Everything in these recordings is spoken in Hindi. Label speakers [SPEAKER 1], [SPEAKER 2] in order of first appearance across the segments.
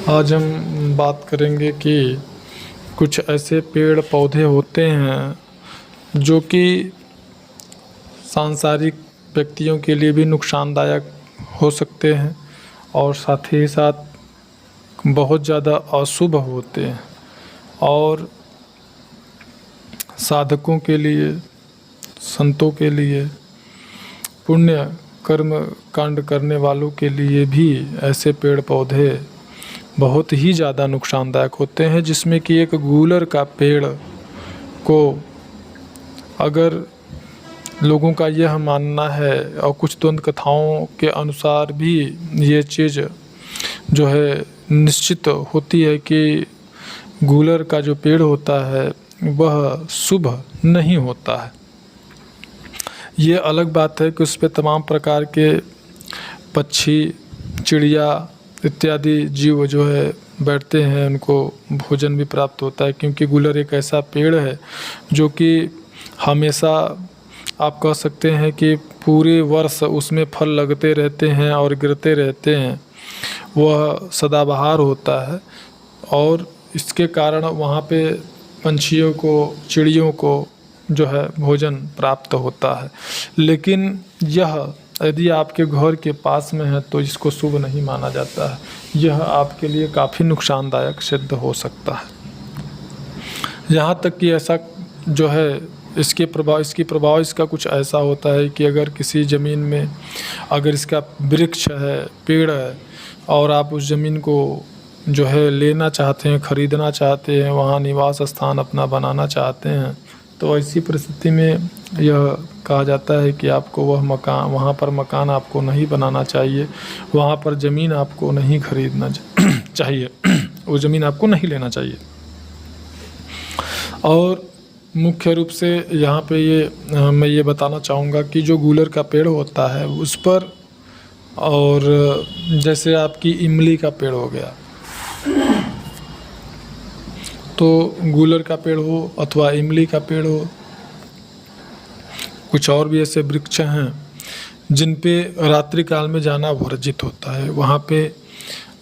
[SPEAKER 1] आज हम बात करेंगे कि कुछ ऐसे पेड़ पौधे होते हैं जो कि सांसारिक व्यक्तियों के लिए भी नुकसानदायक हो सकते हैं और साथ ही साथ बहुत ज़्यादा अशुभ होते हैं और साधकों के लिए, संतों के लिए, पुण्य कर्म कांड करने वालों के लिए भी ऐसे पेड़ पौधे बहुत ही ज़्यादा नुकसानदायक होते हैं। जिसमें कि एक गूलर का पेड़ को अगर लोगों का यह मानना है और कुछ दंत कथाओं के अनुसार भी ये चीज़ जो है निश्चित होती है कि गूलर का जो पेड़ होता है वह शुभ नहीं होता है। ये अलग बात है कि उस पे तमाम प्रकार के पक्षी, चिड़िया इत्यादि जीव जो है बैठते हैं, उनको भोजन भी प्राप्त होता है, क्योंकि गूलर एक ऐसा पेड़ है जो कि हमेशा आप कह सकते हैं कि पूरे वर्ष उसमें फल लगते रहते हैं और गिरते रहते हैं। वह सदाबहार होता है और इसके कारण वहाँ पे पंछियों को, चिड़ियों को जो है भोजन प्राप्त होता है। लेकिन यह यदि आपके घर के पास में है तो इसको शुभ नहीं माना जाता है। यह आपके लिए काफ़ी नुकसानदायक सिद्ध हो सकता है। यहाँ तक कि ऐसा जो है इसके प्रभाव इसका कुछ ऐसा होता है कि अगर किसी ज़मीन में अगर इसका वृक्ष है, पेड़ है और आप उस ज़मीन को जो है लेना चाहते हैं, ख़रीदना चाहते हैं, वहाँ निवास स्थान अपना बनाना चाहते हैं, तो ऐसी परिस्थिति में यह कहा जाता है कि आपको वहाँ पर मकान आपको नहीं बनाना चाहिए, वहाँ पर ज़मीन आपको नहीं खरीदना चाहिए, वो ज़मीन आपको नहीं लेना चाहिए। और मुख्य रूप से यहाँ पे मैं ये बताना चाहूँगा कि जो गूलर का पेड़ होता है उस पर, और जैसे आपकी इमली का पेड़ हो गया, तो गूलर का पेड़ हो अथवा इमली का पेड़ हो, कुछ और भी ऐसे वृक्ष हैं जिन पे रात्रि काल में जाना वर्जित होता है। वहाँ पे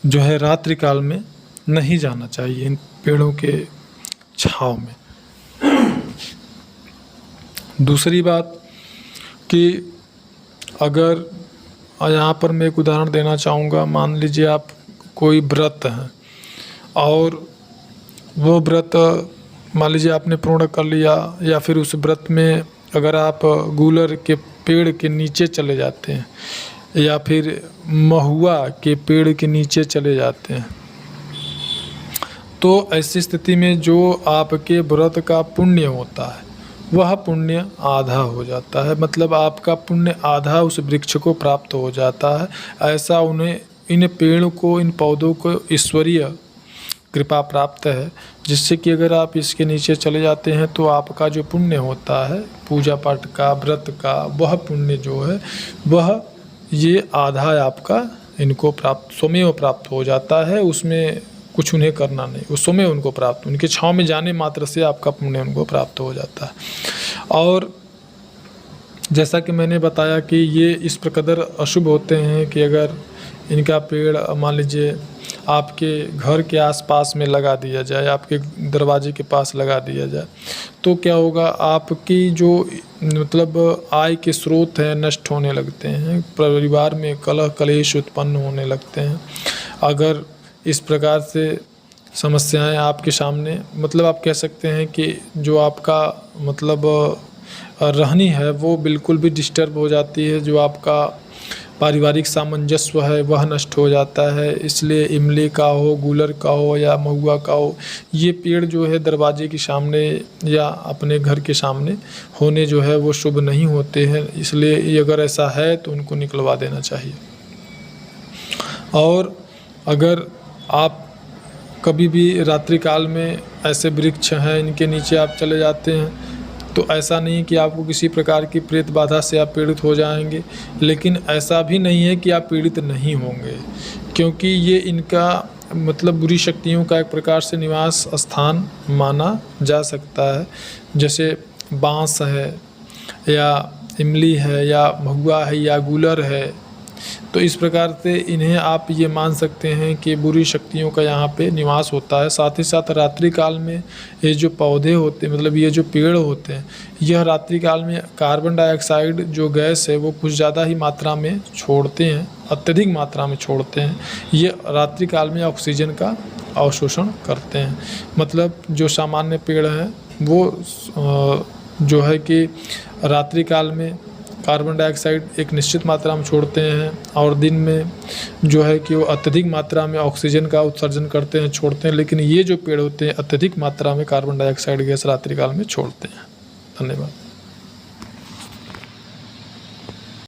[SPEAKER 1] जो है रात्रि काल में नहीं जाना चाहिए इन पेड़ों के छाँव में। दूसरी बात कि अगर यहाँ पर मैं एक उदाहरण देना चाहूँगा। मान लीजिए आप कोई व्रत है और वो व्रत मान लीजिए आपने पूर्ण कर लिया, या फिर उस व्रत में अगर आप गूलर के पेड़ के नीचे चले जाते हैं या फिर महुआ के पेड़ के नीचे चले जाते हैं, तो ऐसी स्थिति में जो आपके व्रत का पुण्य होता है वह पुण्य आधा हो जाता है। मतलब आपका पुण्य आधा उस वृक्ष को प्राप्त हो जाता है। ऐसा उन्हें, इन पेड़ों को, इन पौधों को ईश्वरीय कृपा प्राप्त है, जिससे कि अगर आप इसके नीचे चले जाते हैं तो आपका जो पुण्य होता है पूजा पाठ का, व्रत का, वह पुण्य जो है वह ये आधा आपका इनको स्वमेव प्राप्त हो जाता है। उसमें कुछ उन्हें करना नहीं, उस समय उनको प्राप्त, उनके छाँव में जाने मात्र से आपका पुण्य उनको प्राप्त हो जाता है। और जैसा कि मैंने बताया कि ये इस प्रकार अशुभ होते हैं कि अगर इनका पेड़ मान लीजिए आपके घर के आसपास में लगा दिया जाए, आपके दरवाजे के पास लगा दिया जाए, तो क्या होगा, आपकी जो मतलब आय के स्रोत हैं नष्ट होने लगते हैं, परिवार में कलह कलेश उत्पन्न होने लगते हैं। अगर इस प्रकार से समस्याएं आपके सामने, मतलब आप कह सकते हैं कि जो आपका मतलब रहनी है वो बिल्कुल भी डिस्टर्ब हो जाती है, जो आपका पारिवारिक सामंजस्य है वह नष्ट हो जाता है। इसलिए इमली का हो, गूलर का हो या महुआ का हो, ये पेड़ जो है दरवाजे के सामने या अपने घर के सामने होने जो है वो शुभ नहीं होते हैं। इसलिए ये अगर ऐसा है तो उनको निकलवा देना चाहिए। और अगर आप कभी भी रात्रि काल में ऐसे वृक्ष हैं इनके नीचे आप चले जाते हैं, तो ऐसा नहीं कि आपको किसी प्रकार की प्रेत बाधा से आप पीड़ित हो जाएंगे, लेकिन ऐसा भी नहीं है कि आप पीड़ित नहीं होंगे, क्योंकि ये इनका मतलब बुरी शक्तियों का एक प्रकार से निवास स्थान माना जा सकता है। जैसे बांस है या इमली है या महुआ है या गूलर है, तो इस प्रकार से इन्हें आप ये मान सकते हैं कि बुरी शक्तियों का यहाँ पे निवास होता है। साथ ही साथ रात्रि काल में ये जो पौधे होते हैं, मतलब ये जो पेड़ होते हैं, यह रात्रि काल में कार्बन डाइऑक्साइड जो गैस है वो कुछ ज़्यादा ही मात्रा में छोड़ते हैं, अत्यधिक मात्रा में छोड़ते हैं। ये रात्रि काल में ऑक्सीजन का अवशोषण करते हैं। मतलब जो सामान्य पेड़ हैं वो जो है कि रात्रि काल में कार्बन डाइऑक्साइड एक निश्चित मात्रा में छोड़ते हैं और दिन में जो है कि वो अत्यधिक मात्रा में ऑक्सीजन का उत्सर्जन करते हैं, छोड़ते हैं। लेकिन ये जो पेड़ होते हैं अत्यधिक मात्रा में कार्बन डाइऑक्साइड गैस रात्रि काल में छोड़ते हैं। धन्यवाद।